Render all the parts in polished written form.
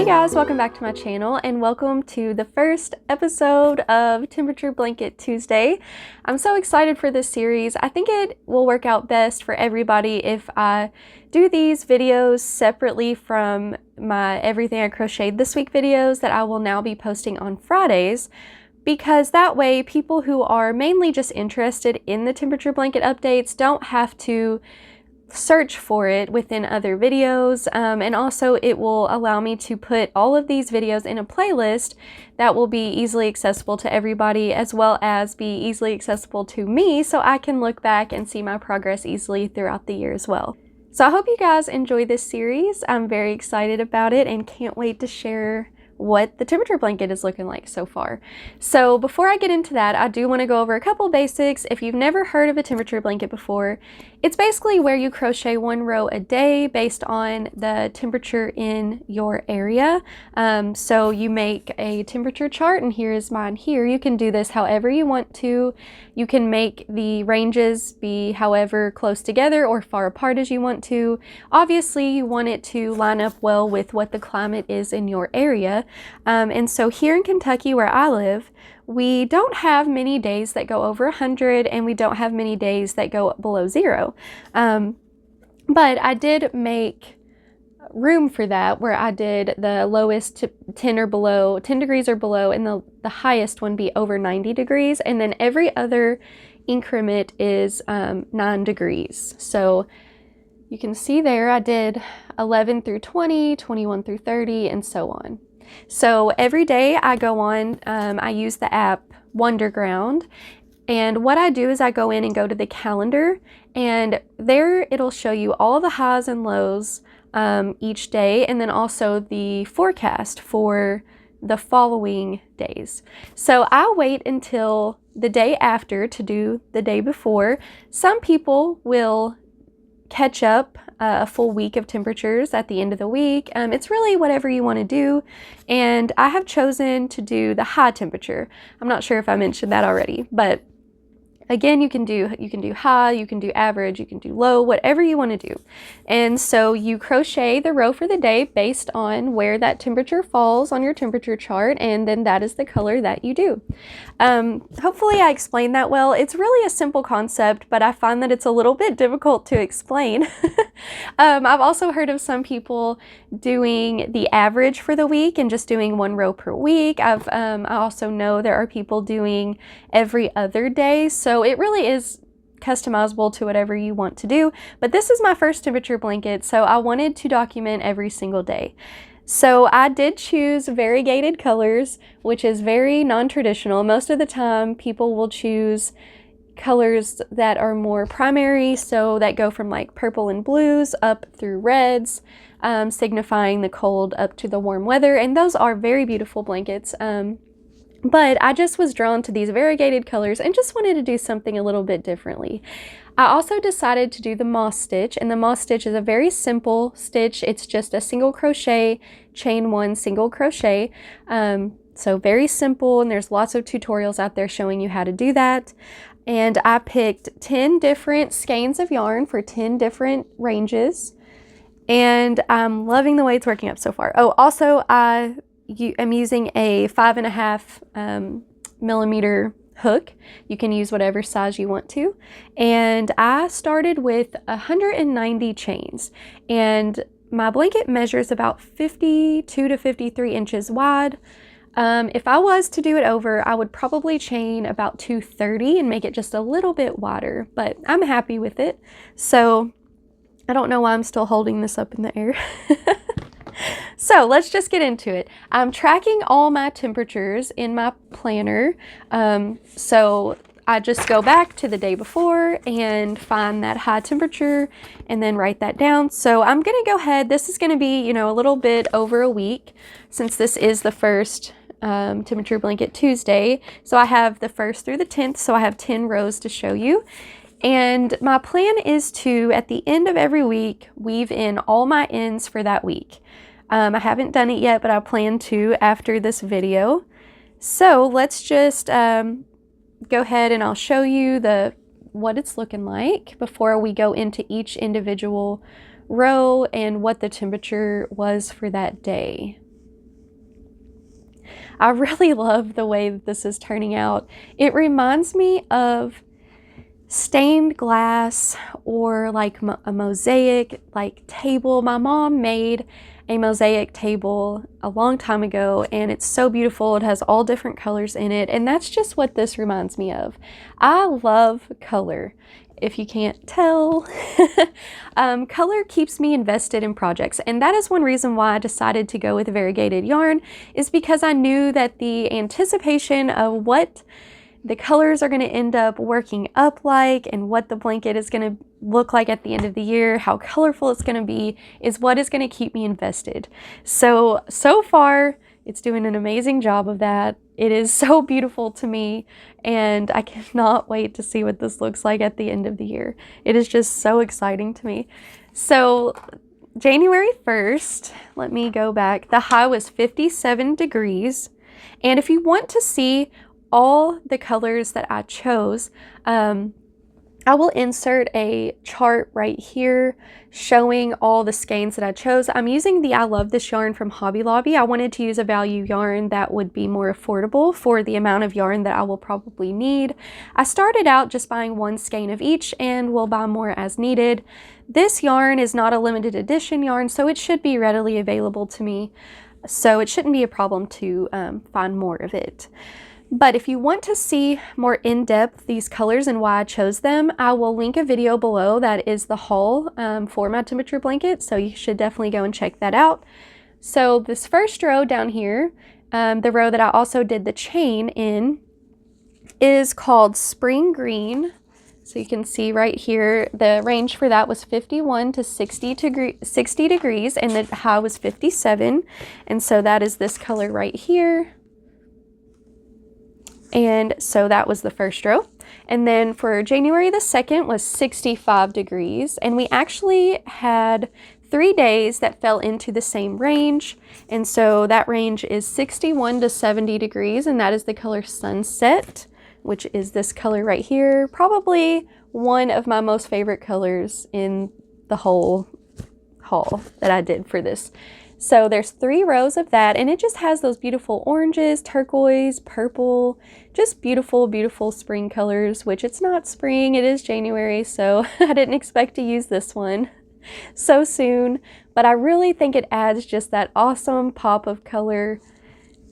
Hey guys, welcome back to my channel and welcome to the first episode of Temperature Blanket Tuesday. I'm so excited for this series. I think it will work out best for everybody if I do these videos separately from my Everything I Crocheted This Week videos that I will now be posting on Fridays, because that way people who are mainly just interested in the temperature blanket updates don't have to search for it within other videos, and also it will allow me to put all of these videos in a playlist that will be easily accessible to everybody, as well as be easily accessible to me, so I can look back and see my progress easily throughout the year as well. So I hope you guys enjoy this series. I'm very excited about it and can't wait to share what the temperature blanket is looking like so far. So before I get into that, I do want to go over a couple basics. If you've never heard of a temperature blanket before, it's basically where you crochet one row a day based on the temperature in your area. So you make a temperature chart, and here is mine here. You can do this however you want to. You can make the ranges be however close together or far apart as you want to. Obviously, you want it to line up well with what the climate is in your area. And so here in Kentucky, where I live, we don't have many days that go over 100, and we don't have many days that go below 0. But I did make room for that, where I did the lowest 10 degrees or below, and the highest one be over 90 degrees, and then every other increment is 9 degrees. So you can see there I did 11 through 20, 21 through 30, and so on. So every day I go on, I use the app Wonderground, and what I do is I go in and go to the calendar, and there it'll show you all the highs and lows each day, and then also the forecast for the following days. So I wait until the day after to do the day before. Some people will catch up a full week of temperatures at the end of the week. It's really whatever you want to do, and I have chosen to do the high temperature. I'm not sure if I mentioned that already, but again, you can do high, you can do average, you can do low, whatever you want to do. And so you crochet the row for the day based on where that temperature falls on your temperature chart, and then that is the color that you do. Hopefully I explained that well. It's really a simple concept, but I find that it's a little bit difficult to explain. I've also heard of some people doing the average for the week and just doing one row per week. I also know there are people doing every other day, so it really is customizable to whatever you want to do. But this is my first temperature blanket, so I wanted to document every single day. So I did choose variegated colors, which is very non-traditional. Most of the time people will choose colors that are more primary, so that go from like purple and blues up through reds, signifying the cold up to the warm weather, and those are very beautiful blankets. But I just was drawn to these variegated colors and just wanted to do something a little bit differently. I also decided to do the moss stitch, and the moss stitch is a very simple stitch. It's just a single crochet, chain 1, single crochet. So very simple, and there's lots of tutorials out there showing you how to do that. And I picked 10 different skeins of yarn for 10 different ranges, and I'm loving the way it's working up so far. Oh, also I'm using a 5.5 millimeter hook. You can use whatever size you want to. And I started with 190 chains, and my blanket measures about 52 to 53 inches wide. If I was to do it over, I would probably chain about 230 and make it just a little bit wider, but I'm happy with it. So I don't know why I'm still holding this up in the air. So let's just get into it. I'm tracking all my temperatures in my planner. So I just go back to the day before and find that high temperature and then write that down. So I'm going to go ahead. This is going to be, a little bit over a week, since this is the first Temperature Blanket Tuesday. So I have the 1st through the 10th, so I have 10 rows to show you. And my plan is to, at the end of every week, weave in all my ends for that week. I haven't done it yet, but I plan to after this video. So let's just go ahead and I'll show you what it's looking like before we go into each individual row and what the temperature was for that day. I really love the way that this is turning out. It reminds me of stained glass or like a mosaic like table. My mom made a mosaic table a long time ago, and it's so beautiful. It has all different colors in it, and that's just what this reminds me of. I love color. If you can't tell, color keeps me invested in projects, and that is one reason why I decided to go with variegated yarn, is because I knew that the anticipation of what the colors are going to end up working up like and what the blanket is going to look like at the end of the year, how colorful it's going to be, is what is going to keep me invested. So far, it's doing an amazing job of that. It is so beautiful to me, and I cannot wait to see what this looks like at the end of the year. It is just so exciting to me. So January 1st, let me go back. The high was 57 degrees. And if you want to see all the colors that I chose, I will insert a chart right here showing all the skeins that I chose. I'm using the I Love This yarn from Hobby Lobby. I wanted to use a value yarn that would be more affordable for the amount of yarn that I will probably need. I started out just buying one skein of each and will buy more as needed. This yarn is not a limited edition yarn, so it should be readily available to me. So it shouldn't be a problem to find more of it. But if you want to see more in-depth these colors and why I chose them, I will link a video below that is the haul for my temperature blanket, so you should definitely go and check that out. So this first row down here, the row that I also did the chain in, is called Spring Green. So you can see right here, the range for that was 51 to 60 degrees, and the high was 57. And so that is this color right here. And so that was the first row. And then for January the 2nd was 65 degrees. And we actually had 3 days that fell into the same range. And so that range is 61 to 70 degrees. And that is the color Sunset, which is this color right here. Probably one of my most favorite colors in the whole haul that I did for this. So there's 3 rows of that, and it just has those beautiful oranges, turquoise, purple, just beautiful, beautiful spring colors, which it's not spring, it is January, so I didn't expect to use this one so soon, but I really think it adds just that awesome pop of color.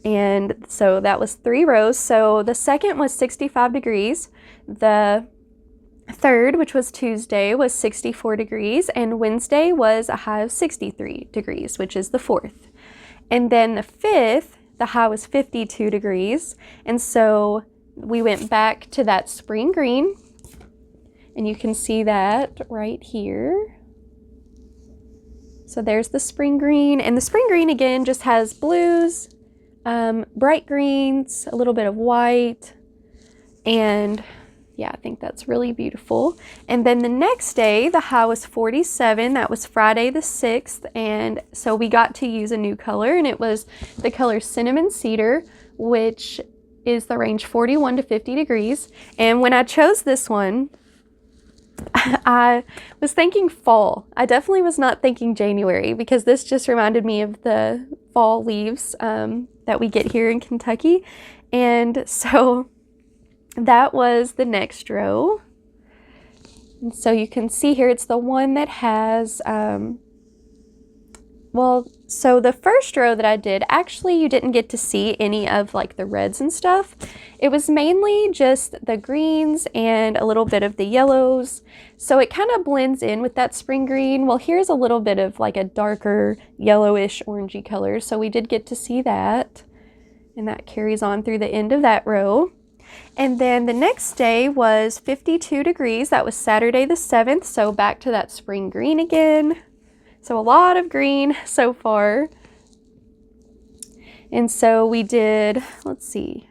And so that was 3 rows. So the second was 65 degrees. The third, which was Tuesday, was 64 degrees, and Wednesday was a high of 63 degrees, which is the 4th. And then the 5th, the high was 52 degrees, and so we went back to that spring green, and you can see that right here. So there's the spring green, and the spring green again just has blues, bright greens, a little bit of white, and yeah, I think that's really beautiful. And then the next day, the high was 47. That was Friday the 6th. And so we got to use a new color, and it was the color Cinnamon Cedar, which is the range 41 to 50 degrees. And when I chose this one, I was thinking fall. I definitely was not thinking January, because this just reminded me of the fall leaves that we get here in Kentucky. And so that was the next row. And so you can see here, it's the one that has, so the first row that I did, actually you didn't get to see any of like the reds and stuff. It was mainly just the greens and a little bit of the yellows. So it kind of blends in with that spring green. Well, here's a little bit of like a darker yellowish orangey color. So we did get to see that. And that carries on through the end of that row. And then the next day was 52 degrees. That was Saturday the 7th. So back to that spring green again. So a lot of green so far. And so we did, let's see.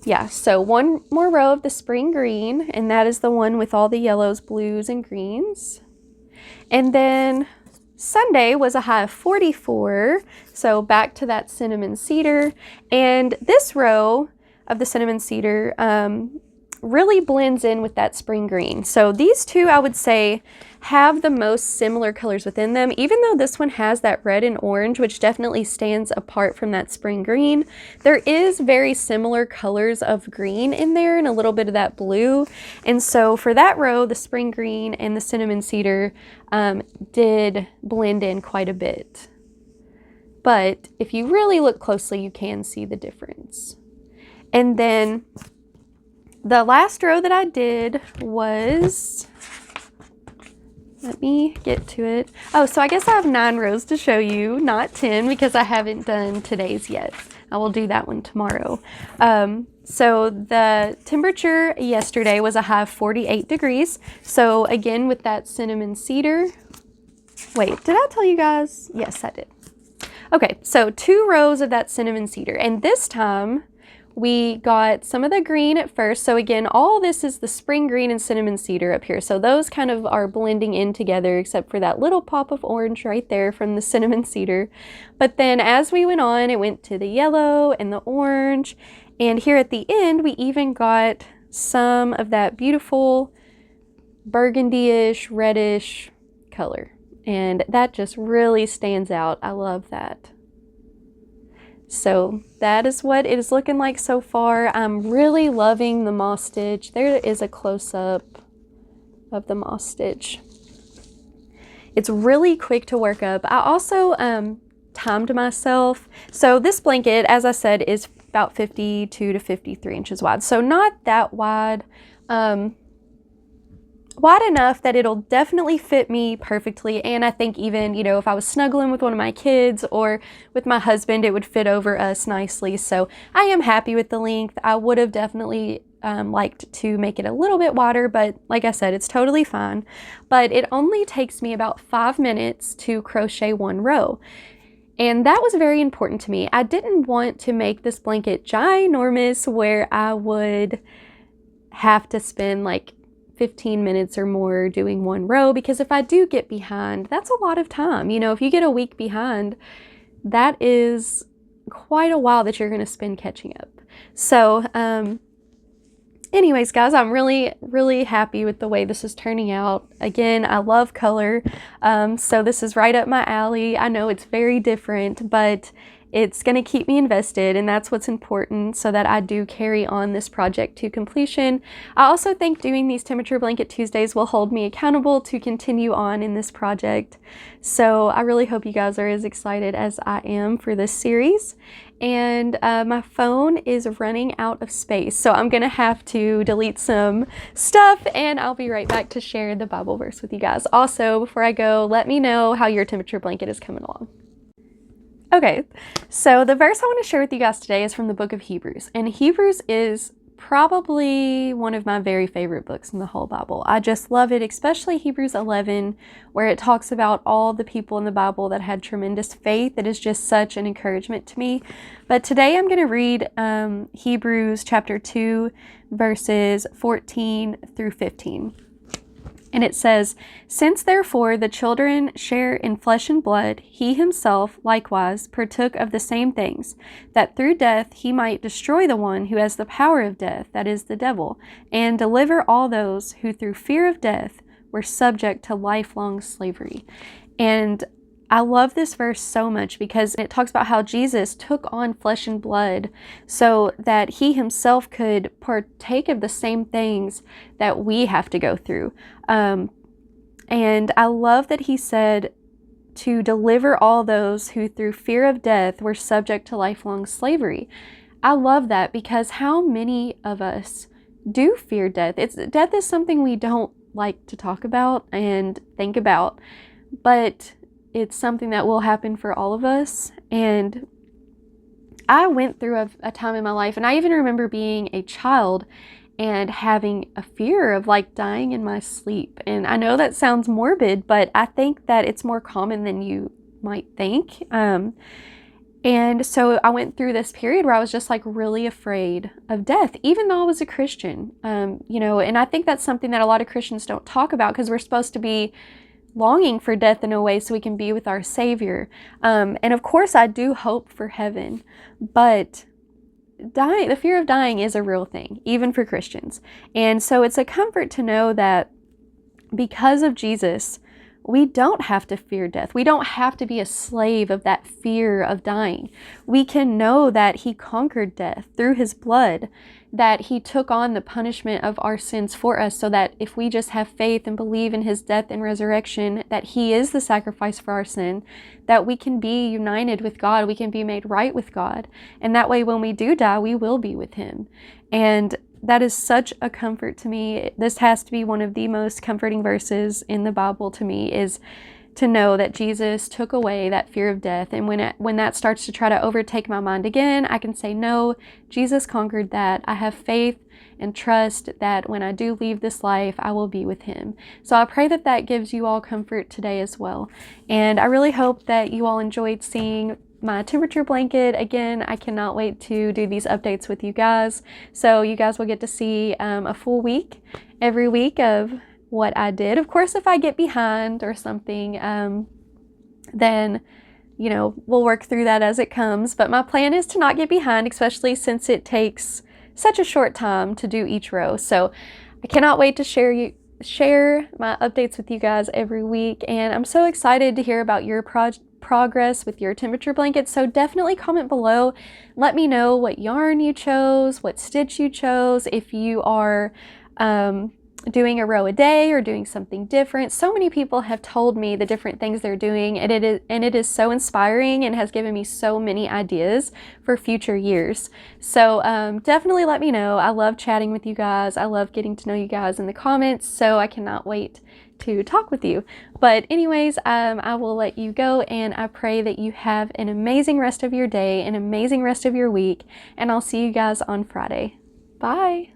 Yeah, so one more row of the spring green, and that is the one with all the yellows, blues, and greens. And then Sunday was a high of 44. So back to that cinnamon cedar. And this row of the cinnamon cedar really blends in with that spring green. So these two, I would say, have the most similar colors within them, even though this one has that red and orange, which definitely stands apart from that spring green. There is very similar colors of green in there and a little bit of that blue. And so for that row, the spring green and the cinnamon cedar did blend in quite a bit. But if you really look closely, you can see the difference. And then the last row that I did was, let me get to it. Oh, so I guess I have 9 rows to show you, not 10, because I haven't done today's yet. I will do that one tomorrow. So the temperature yesterday was a high of 48 degrees. So again, with that cinnamon cedar, wait, did I tell you guys? Yes, I did. Okay, so 2 rows of that cinnamon cedar, and this time we got some of the green at first. So again, all this is the spring green and cinnamon cedar up here. So those kind of are blending in together, except for that little pop of orange right there from the cinnamon cedar. But then as we went on, it went to the yellow and the orange. And here at the end, we even got some of that beautiful burgundy-ish, reddish color. And that just really stands out. I love that. So that is what it is looking like so far. I'm really loving the moss stitch. There is a close-up of the moss stitch. It's really quick to work up. I also timed myself. So this blanket, as I said, is about 52 to 53 inches wide. So not that wide. Wide enough that it'll definitely fit me perfectly, and I think even, you know, if I was snuggling with one of my kids or with my husband, it would fit over us nicely. So I am happy with the length. I would have definitely liked to make it a little bit wider, but like I said, it's totally fine. But it only takes me about 5 minutes to crochet 1 row. And that was very important to me. I didn't want to make this blanket ginormous where I would have to spend like 15 minutes or more doing 1 row, because if I do get behind, that's a lot of time. You know, if you get a week behind, that is quite a while that you're going to spend catching up. So anyways, guys, I'm really happy with the way this is turning out. Again, I love color, so this is right up my alley. I know it's very different, but it's going to keep me invested, and that's what's important, so that I do carry on this project to completion. I also think doing these Temperature Blanket Tuesdays will hold me accountable to continue on in this project. So I really hope you guys are as excited as I am for this series. And my phone is running out of space, so I'm gonna have to delete some stuff, and I'll be right back to share the Bible verse with you guys. Also, before I go, let me know how your temperature blanket is coming along. Okay, so the verse I want to share with you guys today is from the book of Hebrews, and Hebrews is probably one of my very favorite books in the whole Bible. I just love it, especially Hebrews 11, where it talks about all the people in the Bible that had tremendous faith. It is just such an encouragement to me. But today I'm going to read Hebrews chapter 2, verses 14 through 15. And it says, "Since therefore the children share in flesh and blood, he himself likewise partook of the same things, that through death he might destroy the one who has the power of death, that is the devil, and deliver all those who through fear of death were subject to lifelong slavery." And I love this verse so much because it talks about how Jesus took on flesh and blood so that he himself could partake of the same things that we have to go through. And I love that he said to deliver all those who through fear of death were subject to lifelong slavery. I love that because how many of us do fear death? Death is something we don't like to talk about and think about, but it's something that will happen for all of us. And I went through a time in my life, and I even remember being a child and having a fear of like dying in my sleep. And I know that sounds morbid, but I think that it's more common than you might think. And so I went through this period where I was just like really afraid of death, even though I was a Christian. You know, and I think that's something that a lot of Christians don't talk about because we're supposed to be longing for death in a way so we can be with our Savior. And of course I do hope for heaven, but dying, the fear of dying is a real thing, even for Christians. And so it's a comfort to know that because of Jesus, we don't have to fear death. We don't have to be a slave of that fear of dying. We can know that he conquered death through his blood, that he took on the punishment of our sins for us, so that if we just have faith and believe in his death and resurrection, that he is the sacrifice for our sin, that we can be united with God, we can be made right with God. And that way, when we do die, we will be with him. And that is such a comfort to me. This has to be one of the most comforting verses in the Bible to me, is to know that Jesus took away that fear of death. And when that starts to try to overtake my mind again, I can say, no, Jesus conquered that. I have faith and trust that when I do leave this life, I will be with him. So I pray that that gives you all comfort today as well. And I really hope that you all enjoyed seeing my temperature blanket. Again, I cannot wait to do these updates with you guys. So you guys will get to see a full week every week of what I did. Of course, if I get behind or something, then, you know, we'll work through that as it comes. But my plan is to not get behind, especially since it takes such a short time to do each row. So I cannot wait to share my updates with you guys every week. And I'm so excited to hear about your progress with your temperature blanket. So definitely comment below. Let me know what yarn you chose, what stitch you chose, if you are doing a row a day or doing something different. So many people have told me the different things they're doing, and it is so inspiring and has given me so many ideas for future years. So definitely let me know. I love chatting with you guys. I love getting to know you guys in the comments, so I cannot wait to talk with you. But anyways, I will let you go, and I pray that you have an amazing rest of your day, an amazing rest of your week, and I'll see you guys on Friday. Bye.